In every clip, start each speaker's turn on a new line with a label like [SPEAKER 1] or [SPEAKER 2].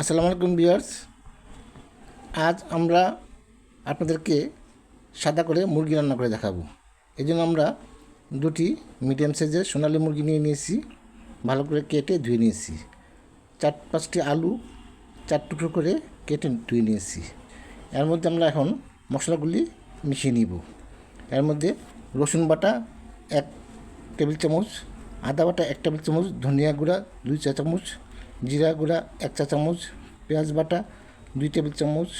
[SPEAKER 1] আসসালামু আলাইকুম ভিউয়ার্স। আজ আমরা আপনাদেরকে সাদা করে মুরগি রান্না করে দেখাবো। এই জন্য আমরা দুটি মিডিয়াম সাইজের সোনালী মুরগি নিয়ে নিয়েছি, ভালো করে কেটে ধুয়ে নিয়েছি। 4-5টি আলু 4 টুকরো করে কেটে ধুয়ে নিয়েছি। এর মধ্যে আমরা এখন মশলাগুলি মিশিয়ে নিব। এর মধ্যে রসুন বাটা 1 টেবিল চামচ, আদা বাটা 1 টেবিল চামচ, ধনিয়া গুঁড়া 2 চা চামচ, জিরা গুঁড়া 1 চা চামচ, পেঁয়াজ বাটা 2 টেবিল চামচ,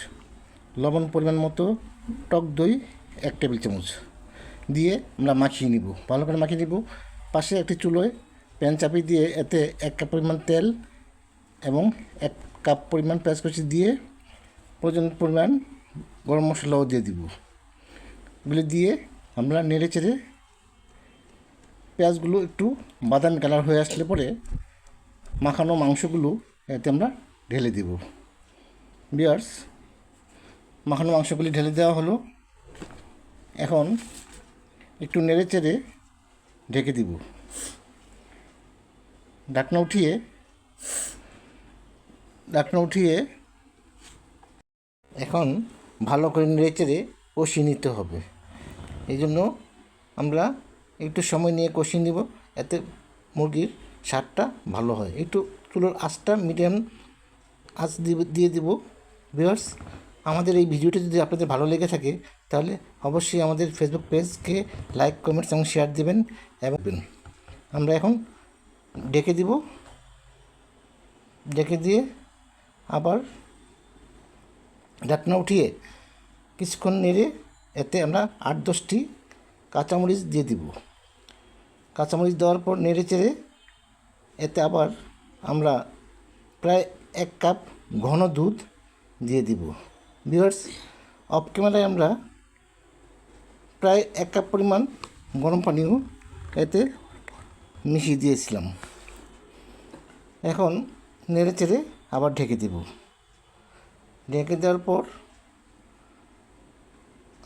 [SPEAKER 1] লবণ পরিমাণ মতো, টক দই 1 টেবিল চামচ দিয়ে আমরা মাখিয়ে নিব, ভালো করে মাখিয়ে নিব। পাশে একটি চুলোয় প্যান চাপিয়ে দিয়ে এতে 1 কাপ পরিমাণ তেল এবং 1 কাপ পরিমাণ পেঁয়াজ কুচি দিয়ে প্রয়োজন পরিমাণ গরম মশলাও দিয়ে দিব। এগুলি দিয়ে আমরা নেড়ে চেড়ে পেঁয়াজগুলো একটু বাদামি কালার হয়ে আসলে পরে মাখানো মাংসগুলো এতে আমরা ঢেলে দিব। ভিউয়ার্স, মাখানো মাংসগুলি ঢেলে দেওয়া হলো। এখন একটু নেড়ে চেড়ে ঢেকে দিব। ঢাকনা উঠিয়ে এখন ভালো করে নেড়ে চেড়ে কষিয়ে নিতে হবে। এই জন্য আমরা একটু সময় নিয়ে কষিয়ে নিব, এতে মুরগির স্বাদটা ভালো হয়। একটু চুলোর আঁচটা মিডিয়াম আঁচ দিয়ে দিব। ভিউয়ার্স, আমাদের এই ভিডিওটি যদি আপনাদের ভালো লেগে থাকে তাহলে অবশ্যই আমাদের ফেসবুক পেজকে লাইক, কমেন্টস এবং শেয়ার দেবেন। এবং আমরা এখন ঢেকে দিব। ঢেকে দিয়ে আবার ঢাকনা উঠিয়ে কিছুক্ষণ নেড়ে এতে আমরা 8-10টি কাঁচামরিচ দিয়ে দিব। কাঁচামরিচ দেওয়ার পর নেড়ে চেড়ে এতে আবার আমরা প্রায় 1 কাপ ঘন দুধ দিয়ে দিব। ভিউয়ার্স, অফ ক্যামেরায় আমরা প্রায় 1 কাপ পরিমাণ গরম পানিও এতে মিশিয়ে দিয়েছিলাম। এখন নেড়ে চেড়ে আবার ঢেকে দিব। ঢেকে দেওয়ার পর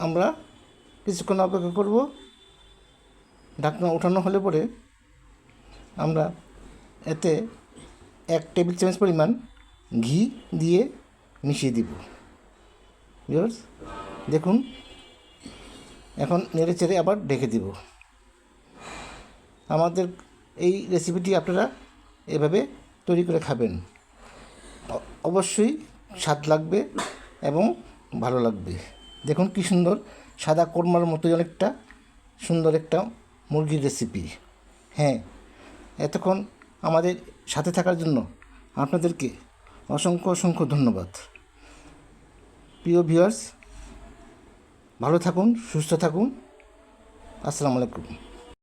[SPEAKER 1] আমরা কিছুক্ষণ অপেক্ষা করব। ঢাকনা ওঠানো হলে পরে আমরা এতে 1 টেবিল চামচ পরিমাণ ঘি দিয়ে মিশিয়ে দিব। ভিউয়ার্স, দেখুন, এখন নেড়ে চেড়ে আবার ঢেকে দিব। আমাদের এই রেসিপিটি আপনারা এভাবে তৈরি করে খাবেন, অবশ্যই স্বাদ লাগবে এবং ভালো লাগবে। দেখুন কি সুন্দর, সাদা কোরমার মতোই অনেকটা সুন্দর একটা মুরগির রেসিপি। হ্যাঁ, এতক্ষণ আমাদের সাথে থাকার জন্য আপনাদেরকে অসংখ্য ধন্যবাদ। প্রিয় ভিউয়ার্স, ভালো থাকুন, সুস্থ থাকুন। আসসালামু আলাইকুম।